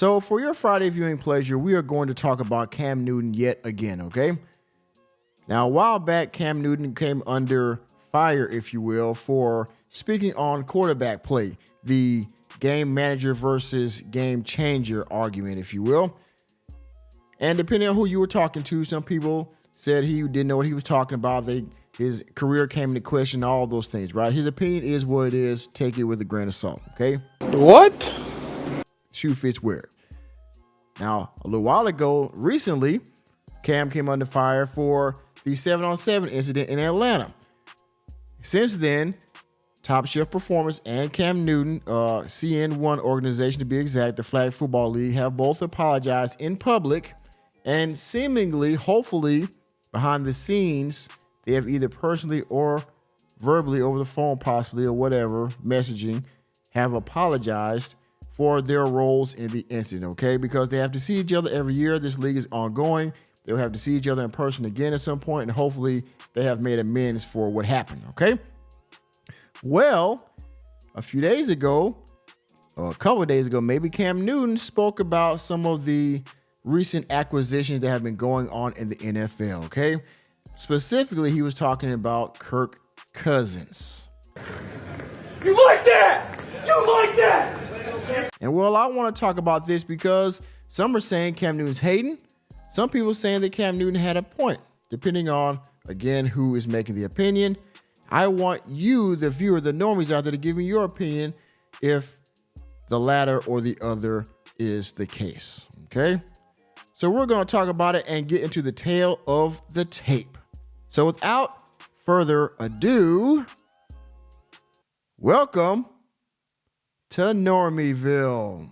So for your Friday viewing pleasure, we are going to talk about Cam Newton yet again, okay? Now, a while back, Cam Newton came under fire, if you will, for speaking on quarterback play, the game manager versus game changer argument, if you will. And depending on who you were talking to, some people said he didn't know what he was talking about. His career came into question, all those things, right? His opinion is what it is. Take it with a grain of salt, okay? What? Shoe fits wear. Now, a little while ago, recently, Cam came under fire for the 7-on-7 incident in Atlanta. Since then, Top Chef Performance and Cam Newton, CN1 organization to be exact, the Flag Football League, have both apologized in public, and seemingly, hopefully, behind the scenes, they have either personally or verbally over the phone, possibly, or whatever, messaging, have apologized for their roles in the incident, okay? Because they have to see each other every year. This league is ongoing. They'll have to see each other in person again at some point, and hopefully they have made amends for what happened, okay? Well, a few days ago, or a couple of days ago, maybe Cam Newton spoke about some of the recent acquisitions that have been going on in the NFL, okay? Specifically, he was talking about Kirk Cousins. You like that? You like that? And well, I want to talk about this because some are saying Cam Newton's hating. Some people are saying that Cam Newton had a point, depending on, again, who is making the opinion. I want you, the viewer, the normies out there, to give me your opinion if the latter or the other is the case, okay? So we're going to talk about it and get into the tail of the tape. So without further ado, welcome to Normieville.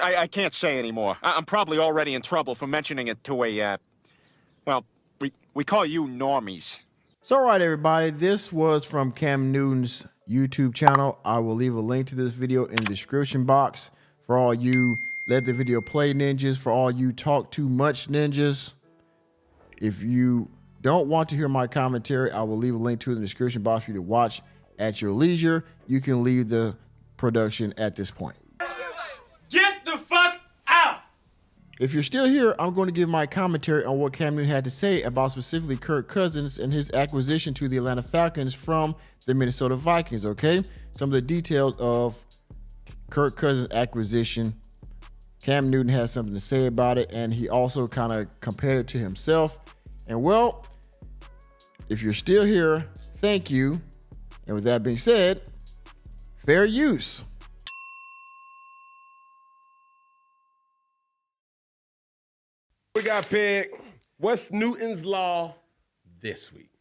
I can't say anymore. I'm probably already in trouble for mentioning it to a, well, we call you normies. So, all right, everybody, this was from Cam Newton's YouTube channel. I will leave a link to this video in the description box for all you let the video play ninjas, for all you talk too much ninjas. If you don't want to hear my commentary, I will leave a link to it in the description box for you to watch at your leisure. You can leave the production at this point. Get the fuck out! If you're still here, I'm going to give my commentary on what Cam Newton had to say about specifically Kirk Cousins and his acquisition to the Atlanta Falcons from the Minnesota Vikings, okay? Some of the details of Kirk Cousins' acquisition. Cam Newton has something to say about it, and he also kind of compared it to himself. And well, if you're still here, thank you. And with that being said, fair use. We got Peg. What's Newton's law this week?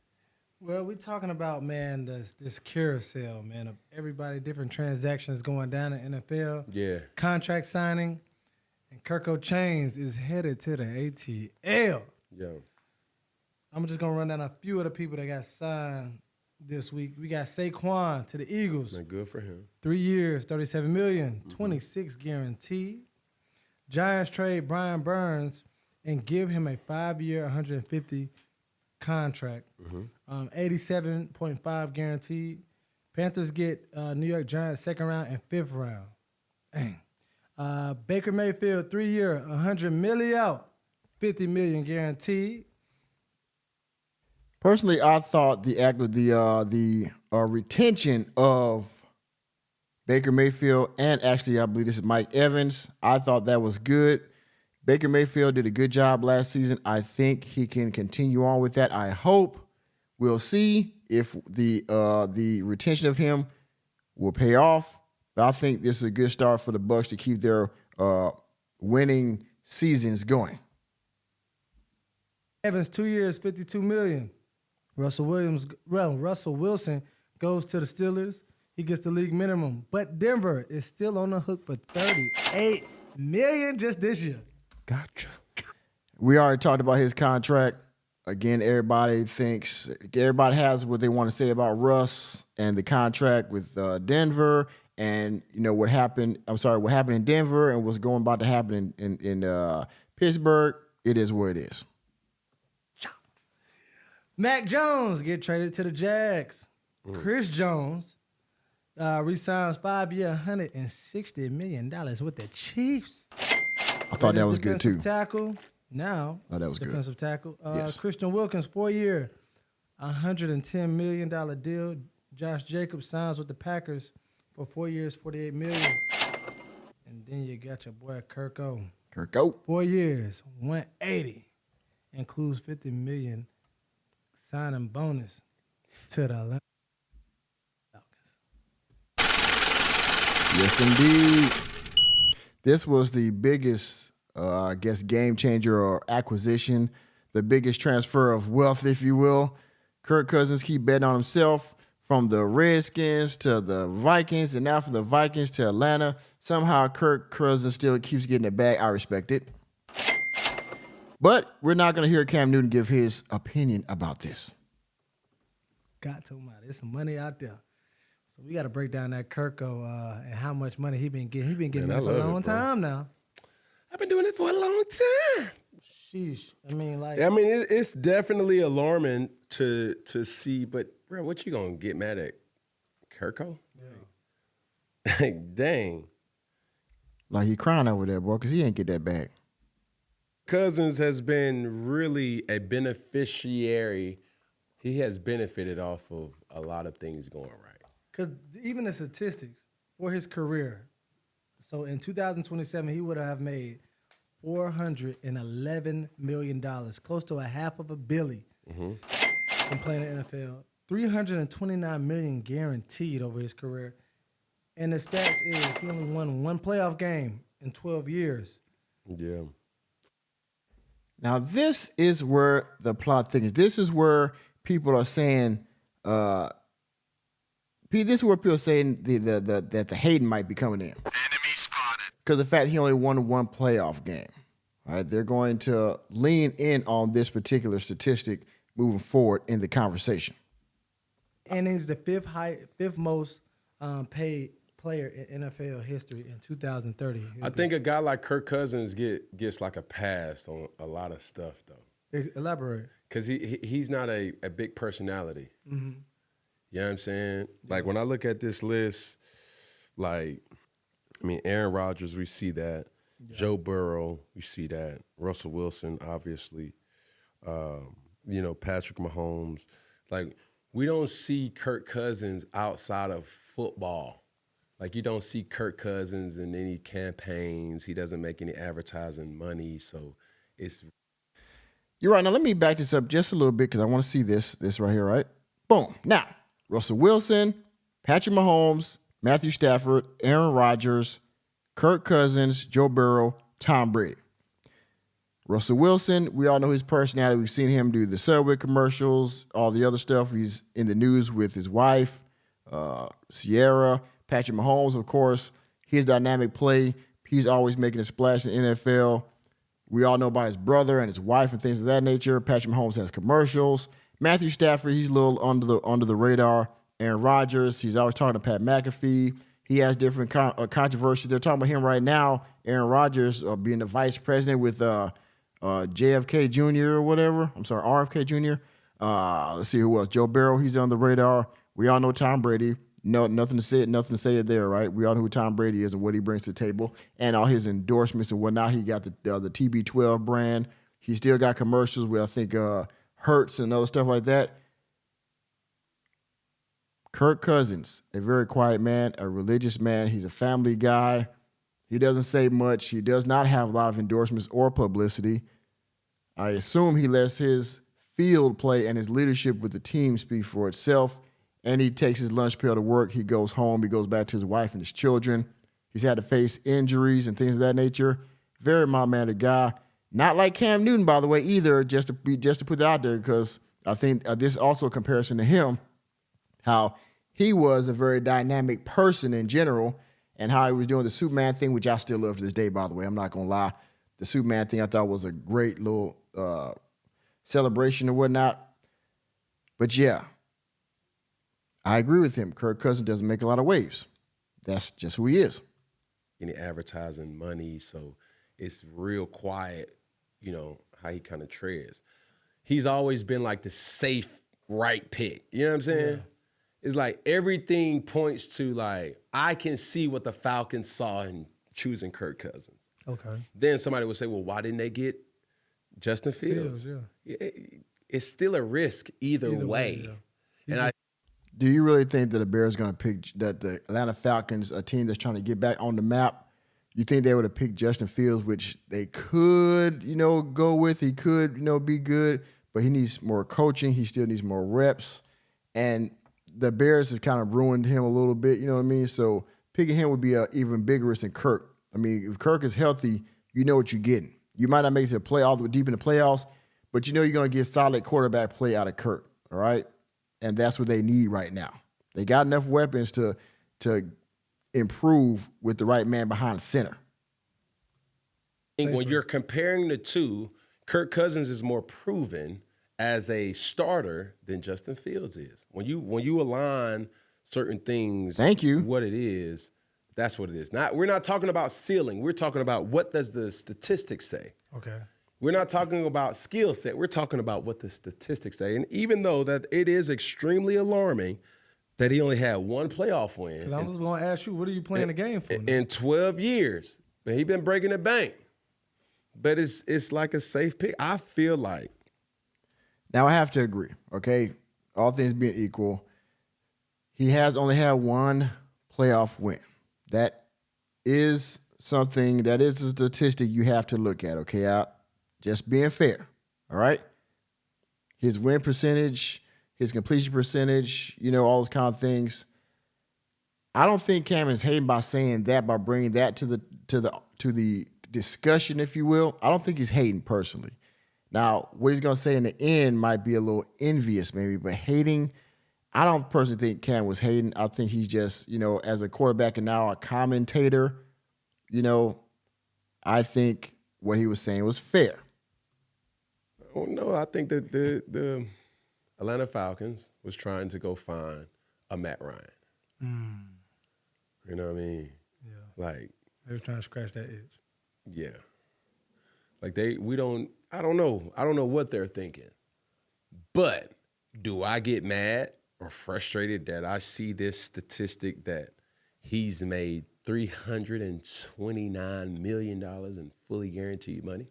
Well, we're talking about, man, this carousel, man, of everybody, different transactions going down in the NFL. Yeah. Contract signing, and Kirk Chains is headed to the ATL. Yo. I'm just going to run down a few of the people that got signed this week. We got Saquon to the Eagles. Man, good for him. 3 years, $37 million, 26 guaranteed. Giants trade Brian Burns and give him a 5-year, 150 contract, 87.5 guaranteed. Panthers get New York Giants 2nd round and 5th round. Dang. Baker Mayfield 3-year, 100 million out, 50 million guaranteed. Personally, I thought the retention of Baker Mayfield, and actually I believe this is Mike Evans, I thought that was good. Baker Mayfield did a good job last season. I think he can continue on with that. I hope. We'll see if the retention of him will pay off. But I think this is a good start for the Bucs to keep their winning seasons going. Evans 2 years, 52 million. Russell Wilson goes to the Steelers. He gets the league minimum. But Denver is still on the hook for $38 million just this year. Gotcha. We already talked about his contract. Again, everybody has what they want to say about Russ and the contract with Denver, and you know what happened. What happened in Denver and what's about to happen in Pittsburgh. It is what it is. Mac Jones get traded to the Jags. Chris Jones resigns 5-year, $160 million with the Chiefs. thought that was good too. Defensive tackle. Now, Oh, that was good. defensive tackle. Yes. Christian Wilkins, 4-year, $110 million deal. Josh Jacobs signs with the Packers for 4 years, $48 million. And then you got your boy Kirk O. 4 years, $180, includes $50 million signing bonus to the Atlanta Falcons. Yes, indeed. This was the biggest, I guess, game changer or acquisition, the biggest transfer of wealth, if you will. Kirk Cousins keep betting on himself from the Redskins to the Vikings, and now from the Vikings to Atlanta. Somehow Kirk Cousins still keeps getting it back. I respect it. But we're not going to hear Cam Newton give his opinion about this. Got to, man. There's some money out there. So we got to break down that Kirko and how much money he been getting. He been getting money for a long time now. I've been doing it for a long time. Sheesh. I mean, like. I mean, it's definitely alarming to see, but bro, what you gonna get mad at, Kirko? Yeah. Like, dang. Like he crying over there, boy, because he ain't get that back. Cousins has been really a beneficiary. He has benefited off of a lot of things going right. Because even the statistics for his career, so in 2027, he would have made $411 million, close to $500 million from playing in the NFL. $329 million guaranteed over his career. And the stats is he only won one playoff game in 12 years. Yeah. Now, this is where the plot thing is. This is where people are saying, this is where people are saying that the hating might be coming in. Enemy spotted. Because the fact he only won one playoff game. All right, they're going to lean in on this particular statistic moving forward in the conversation. And he's the fifth most paid player in NFL history in 2030. I think a guy like Kirk Cousins gets like a pass on a lot of stuff, though. Elaborate. Because he's not a big personality. Mm-hmm. You know what I'm saying? Yeah. Like, when I look at this list, like, I mean, Aaron Rodgers, we see that. Yeah. Joe Burrow, we see that. Russell Wilson, obviously. Patrick Mahomes. Like, we don't see Kirk Cousins outside of football. Like, you don't see Kirk Cousins in any campaigns. He doesn't make any advertising money, so it's... You're right. Now, let me back this up just a little bit because I want to see this right here, right? Boom. Now, Russell Wilson, Patrick Mahomes, Matthew Stafford, Aaron Rodgers, Kirk Cousins, Joe Burrow, Tom Brady. Russell Wilson, we all know his personality. We've seen him do the Subway commercials, all the other stuff. He's in the news with his wife, Sierra. Patrick Mahomes, of course, his dynamic play. He's always making a splash in the NFL. We all know about his brother and his wife and things of that nature. Patrick Mahomes has commercials. Matthew Stafford, he's a little under the radar. Aaron Rodgers, he's always talking to Pat McAfee. He has different controversies. They're talking about him right now. Aaron Rodgers being the vice president with JFK Jr. or whatever. I'm sorry, RFK Jr. Let's see who else. Joe Burrow, he's on the radar. We all know Tom Brady. No, nothing to say it there, right? We all know who Tom Brady is and what he brings to the table and all his endorsements and whatnot. He got the TB12 brand. He still got commercials with, I think, Hertz and other stuff like that. Kirk Cousins, a very quiet man, a religious man. He's a family guy. He doesn't say much. He does not have a lot of endorsements or publicity. I assume he lets his field play and his leadership with the team speak for itself. And he takes his lunch pail to work. He goes home. He goes back to his wife and his children. He's had to face injuries and things of that nature. Very mild-mannered guy. Not like Cam Newton, by the way, either, just to put that out there, because I think this is also a comparison to him, how he was a very dynamic person in general, and how he was doing the Superman thing, which I still love to this day, by the way. I'm not going to lie. The Superman thing I thought was a great little celebration or whatnot. But, yeah. I agree with him. Kirk Cousins doesn't make a lot of waves. That's just who he is. Any advertising money, so it's real quiet, how he kind of treads. He's always been like the safe right pick. You know what I'm saying? Yeah. It's like everything points to like, I can see what the Falcons saw in choosing Kirk Cousins. Okay. Then somebody would say, well, why didn't they get Justin Fields? It's still a risk either way. And Do you really think that the Bears going to pick that the Atlanta Falcons, a team that's trying to get back on the map, you think they would have picked Justin Fields, which they could, go with? He could, be good, but he needs more coaching. He still needs more reps. And the Bears have kind of ruined him a little bit, you know what I mean? So picking him would be even bigger risk than Kirk. I mean, if Kirk is healthy, you know what you're getting. You might not make it to the play all the way deep in the playoffs, but you know you're going to get solid quarterback play out of Kirk, all right? And that's what they need right now. They got enough weapons to improve with the right man behind center. I think when you're comparing the two, Kirk Cousins is more proven as a starter than Justin Fields is. When you align certain things, thank you, what it is, that's what it is. We're not talking about ceiling. We're talking about what does the statistics say. Okay. We're not talking about skill set. We're talking about what the statistics say. And even though that it is extremely alarming that he only had one playoff win. Because I was going to ask you, what are you playing the game for? In 12 years. But he's been breaking the bank. But it's like a safe pick. I feel like. Now, I have to agree, okay? All things being equal, he has only had one playoff win. That is something, that is a statistic you have to look at, okay? Just being fair, all right? His win percentage, his completion percentage, all those kind of things. I don't think Cam is hating by saying that, by bringing that to the discussion, if you will. I don't think he's hating personally. Now, what he's going to say in the end might be a little envious maybe, but hating, I don't personally think Cam was hating. I think he's just, as a quarterback and now a commentator, I think what he was saying was fair. Oh, no, I think that the Atlanta Falcons was trying to go find a Matt Ryan. You know what I mean? Yeah. Like, they were trying to scratch that itch. Yeah. Like I don't know what they're thinking. But do I get mad or frustrated that I see this statistic that he's made $329 million in fully guaranteed money?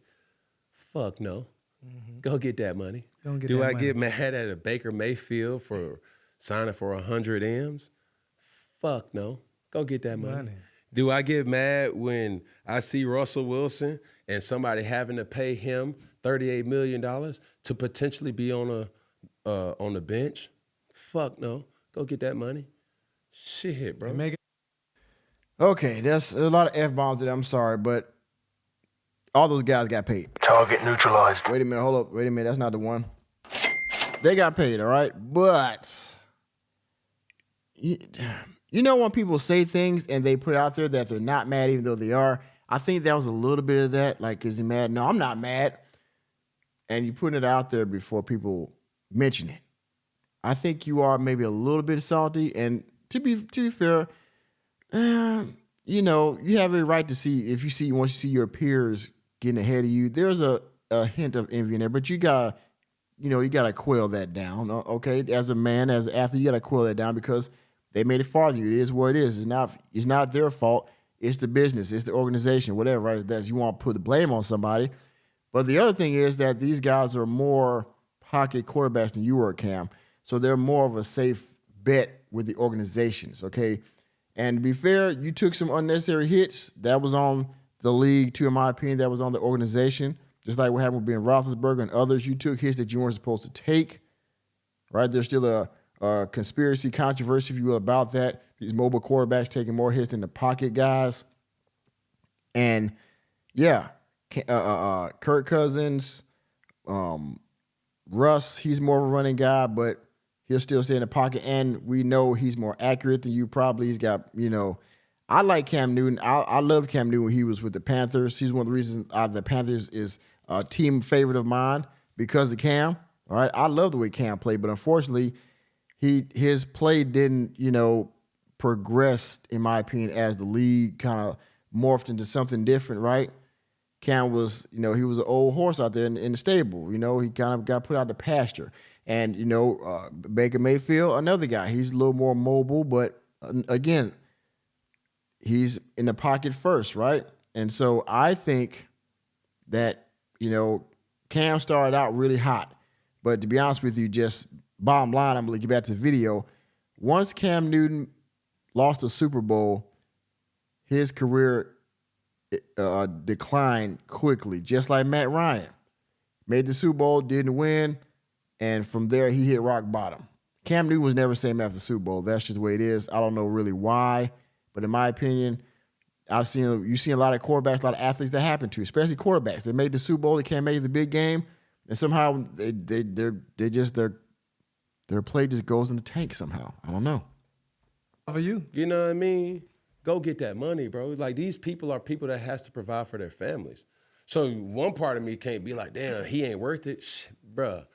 Fuck no. Mm-hmm. Go get that money. Do I get mad at a Baker Mayfield for signing for 100 M's? Fuck no. Go get that money. Do I get mad when I see Russell Wilson and somebody having to pay him $38 million to potentially be on the bench? Fuck no. Go get that money. Shit, bro. Okay, there's a lot of F-bombs there. I'm sorry, but all those guys got paid. Target neutralized. Wait a minute, hold up. Wait a minute, that's not the one. They got paid, all right? But you know when people say things and they put out there that they're not mad even though they are? I think that was a little bit of that. Like, is he mad? No, I'm not mad. And you putting it out there before people mention it. I think you are maybe a little bit salty. And to be fair, you have a right to see, once you see your peers getting ahead of you, there's a hint of envy in there, but you gotta quell that down, okay? As a man, as an athlete, you gotta quell that down because they made it farther than you. It is what it is. It's not their fault. It's the business. It's the organization, whatever, right? That's, you want to put the blame on somebody. But the other thing is that these guys are more pocket quarterbacks than you were, Cam. So they're more of a safe bet with the organizations, okay? And to be fair, you took some unnecessary hits. That was on the league, too, in my opinion. That was on the organization. Just like what happened with Ben Roethlisberger and others. You took hits that you weren't supposed to take, right? There's still a conspiracy, controversy, if you will, about that. These mobile quarterbacks taking more hits than the pocket guys. And, yeah, Kirk Cousins, Russ, he's more of a running guy, but he'll still stay in the pocket. And we know he's more accurate than you probably. He's got, I like Cam Newton. I love Cam Newton when he was with the Panthers. He's one of the reasons the Panthers is a team favorite of mine because of Cam. All right, I love the way Cam played, but unfortunately, his play didn't, progress, in my opinion, as the league kind of morphed into something different, right? Cam was, he was an old horse out there in the stable. He kind of got put out the pasture. And, Baker Mayfield, another guy, he's a little more mobile, but again, he's in the pocket first, right? And so I think that, Cam started out really hot. But to be honest with you, just bottom line, I'm going to get back to the video. Once Cam Newton lost the Super Bowl, his career declined quickly, just like Matt Ryan. Made the Super Bowl, didn't win, and from there he hit rock bottom. Cam Newton was never the same after the Super Bowl. That's just the way it is. I don't know really why, but in my opinion, you've seen a lot of quarterbacks, a lot of athletes that happen to, especially quarterbacks. They made the Super Bowl, they can't make the big game, and somehow their play just goes in the tank somehow. I don't know. For you, You know what I mean? Go get that money, bro. Like, these people are people that has to provide for their families. So one part of me can't be like, damn, he ain't worth it. Bruh,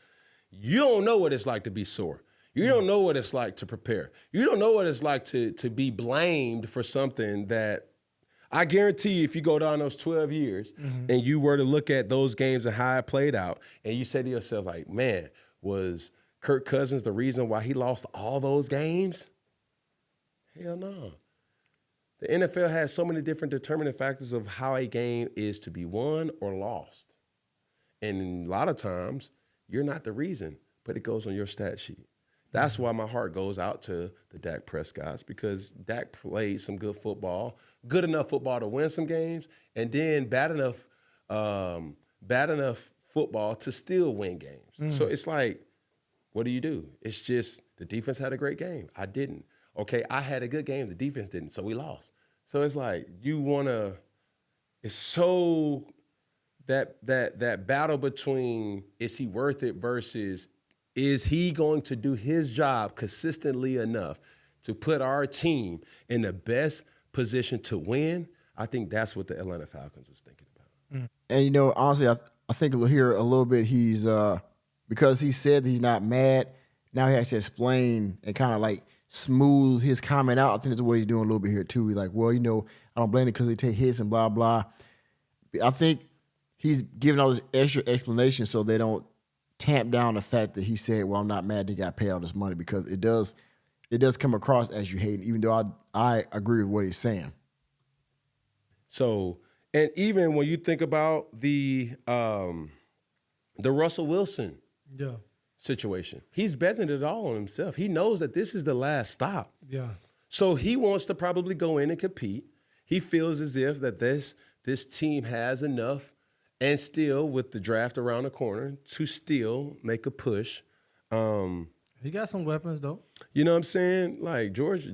you don't know what it's like to be sore. You don't know what it's like to prepare. You don't know what it's like to be blamed for something that I guarantee you, if you go down those 12 years and you were to look at those games and how it played out, and you say to yourself, like, man, was Kirk Cousins the reason why he lost all those games? Hell no. The NFL has so many different determining factors of how a game is to be won or lost. And a lot of times, you're not the reason, but it goes on your stat sheet. That's why my heart goes out to the Dak Prescotts, because Dak played some good enough football to win some games, and then bad enough football to still win games. So it's like, what do? It's just the defense had a great game. I didn't. Okay, I had a good game. The defense didn't, so we lost. So it's like it's so that battle between is he worth it versus is he going to do his job consistently enough to put our team in the best position to win? I think that's what the Atlanta Falcons was thinking about. And, honestly, I think here a little bit he's because he said he's not mad, now he has to explain and kind of like smooth his comment out. I think that's what he's doing a little bit here too. He's like, well, I don't blame it because they take hits and blah, blah. I think he's giving all this extra explanation so they don't tamp down the fact that he said, well, I'm not mad they got paid all this money, because it does come across as you hating, even though I agree with what he's saying. So, and even when you think about the Russell Wilson situation, he's betting it all on himself. He knows that this is the last stop. yeah, So he wants to probably go in and compete. He feels as if that this team has enough, and still with the draft around the corner, to still make a push. he got some weapons though. You know what I'm saying? Like George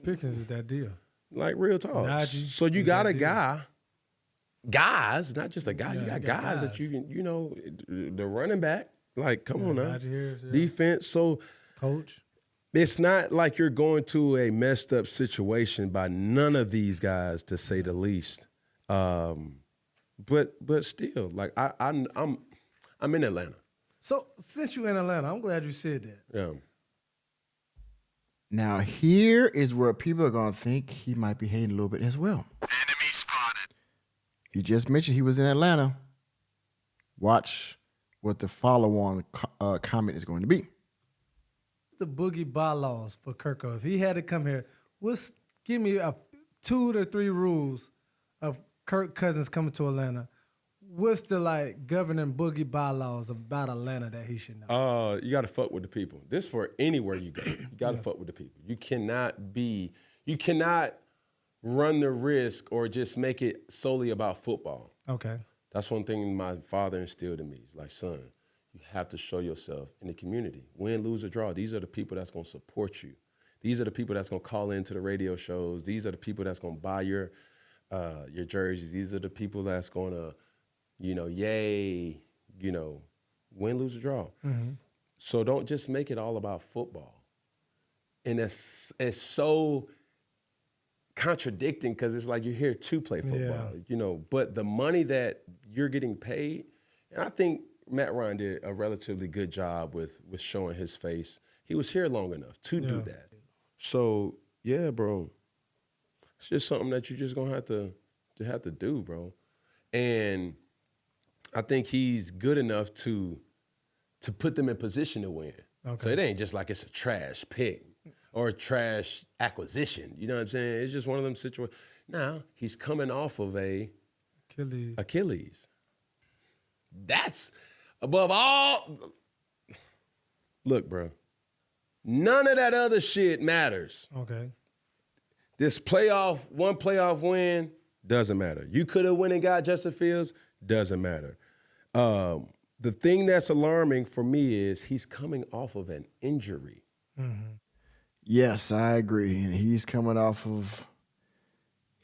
Pickens is that deal. Like, real talk. Najee So you is got that a deal. guys, not just a guy. Yeah, you got you got guys that guys. you can, the running back. Like, come on now. Najee Harris, yeah. Defense. So Coach. it's not like you're going to a messed up situation by none of these guys, to say the least. But still, like I'm in Atlanta. So since you're in Atlanta, I'm glad you said that. Yeah. Now, here is where people are going to think he might be hating a little bit as well. Enemy spotted. He just mentioned he was in Atlanta. Watch what the follow-on comment is going to be. The boogie bylaws for Kirk. If he had to come here, give me 2 to 3 rules of Kirk Cousins coming to Atlanta. What's the governing boogie bylaws about Atlanta that he should know? You got to fuck with the people. This for anywhere you go. You got to fuck with the people. You cannot run the risk or just make it solely about football. Okay. That's one thing my father instilled in me. He's like, son, you have to show yourself in the community. Win, lose, or draw. These are the people that's going to support you. These are the people that's going to call into the radio shows. These are the people that's going to buy your jerseys. These are the people that's going to, win, lose, or draw. Mm-hmm. So don't just make it all about football. And it's so contradicting, because it's like you're here to play football, but the money that you're getting paid, and I think Matt Ryan did a relatively good job with showing his face. He was here long enough to do that. So, yeah, bro, it's just something that you're just going to have to do, bro. And I think he's good enough to put them in position to win. Okay. So it ain't just like it's a trash pick or a trash acquisition. You know what I'm saying? It's just one of them situations. Now, he's coming off of a Achilles. That's above all. Look, bro. None of that other shit matters. Okay. This one playoff win doesn't matter. You could have went and got Justin Fields, doesn't matter. The thing that's alarming for me is he's coming off of an injury. Mm-hmm. Yes, I agree. And he's coming off of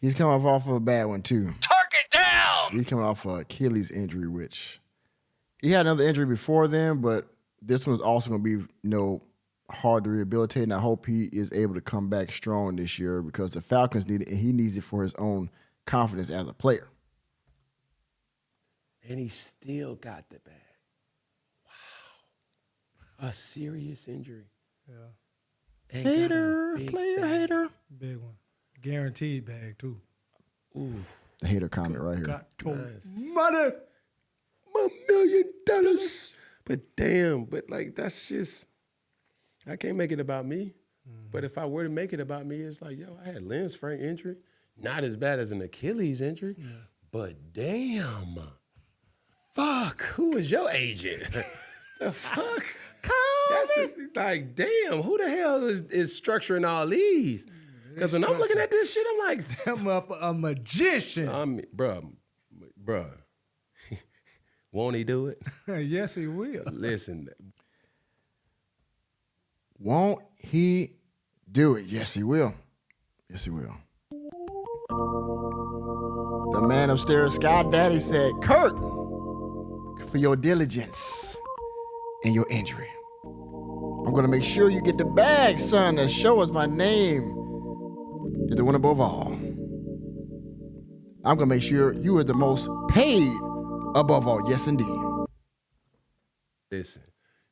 a bad one too. Target down! He's coming off an Achilles injury, which he had another injury before then, but this one's also going to be, hard to rehabilitate. And I hope he is able to come back strong this year because the Falcons need it, and he needs it for his own confidence as a player. And he still got the bag. Wow. A serious injury. Yeah. And Hater, got a big player bag. hater. Big one. Guaranteed bag, too. Ooh. The hater comment right here. Got to Nice. money. $1 million. But damn, that's just, I can't make it about me. But if I were to make it about me, it's like, I had Lance Frank injury. Not as bad as an Achilles injury. Yeah. But damn. Fuck, who is your agent? The fuck? Damn, who the hell is structuring all these? Because when I'm looking at this shit, I'm like, That motherfucker a magician. bruh. Won't he do it? Yes, he will. Listen. Won't he do it? Yes, he will. Yes, he will. The man upstairs, Sky Daddy, said, Kirk, for your diligence and your injury, I'm going to make sure you get the bag, son, that show us my name is the one above all. I'm going to make sure you are the most paid above all. Yes, indeed. Listen,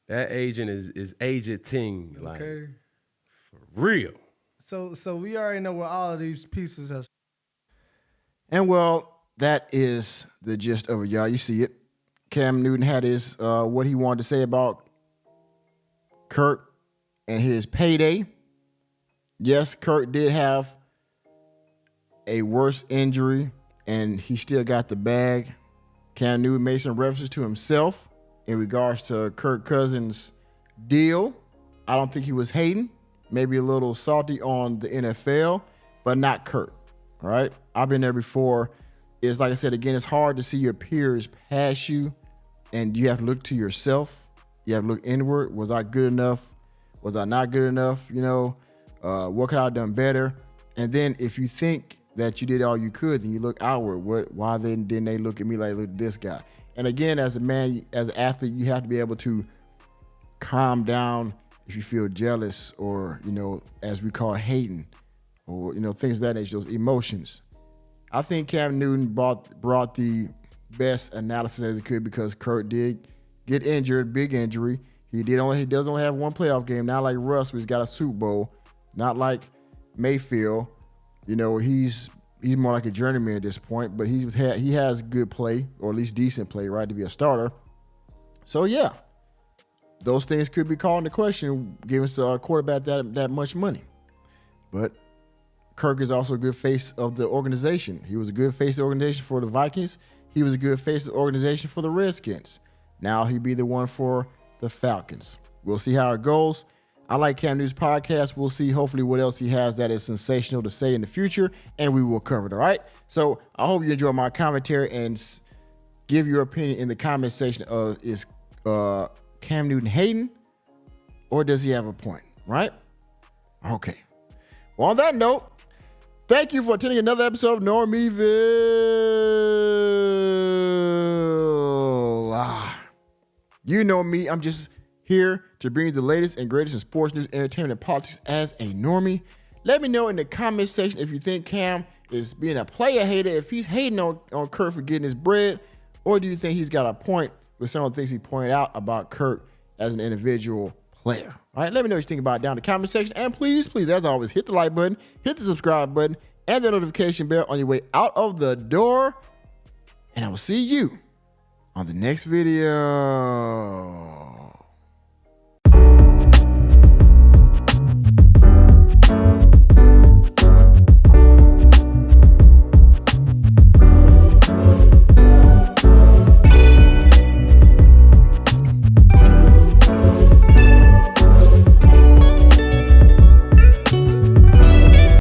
that agent is agenting, like, Okay. for real. So we already know where all of these pieces are. And well, that is the gist of it, y'all. You see it. Cam Newton had his what he wanted to say about Kirk and his payday. Yes, Kirk did have a worse injury, and he still got the bag. Cam Newton made some references to himself in regards to Kirk Cousins' deal. I don't think he was hating. Maybe a little salty on the NFL, but not Kirk. All right? I've been there before. It's like I said, again, it's hard to see your peers pass you, and you have to look to yourself. You have to look inward. Was I good enough? Was I not good enough? What could I have done better? And then if you think that you did all you could, then you look outward. Why didn't they look at me like, look at this guy? And again, as a man, as an athlete, you have to be able to calm down if you feel jealous or, as we call hating or, things of that nature, those emotions. I think Cam Newton brought the best analysis as he could because Kirk did get injured, big injury. He does only have one playoff game, not like Russ, who's got a Super Bowl, not like Mayfield. He's more like a journeyman at this point, but he has good play, or at least decent play, right, to be a starter. So yeah, those things could be called into question, giving a quarterback that much money. But Kirk is also a good face of the organization. He was a good face of the organization for the Vikings. He was a good face of the organization for the Redskins. Now he'd be the one for the Falcons. We'll see how it goes. I like Cam Newton's podcast. We'll see hopefully what else he has that is sensational to say in the future, and we will cover it, all right? So I hope you enjoy my commentary and give your opinion in the comment section of is Cam Newton hating or does he have a point, right? Okay. Well, on that note, thank you for attending another episode of Normieville. You know me. I'm just here to bring you the latest and greatest in sports news, entertainment, and politics as a normie. Let me know in the comment section if you think Cam is being a player hater, if he's hating on Kirk for getting his bread, or do you think he's got a point with some of the things he pointed out about Kirk as an individual player? All right, let me know what you think about it down in the comment section. And please, as always, hit the like button, hit the subscribe button, and the notification bell on your way out of the door. And I will see you on the next video.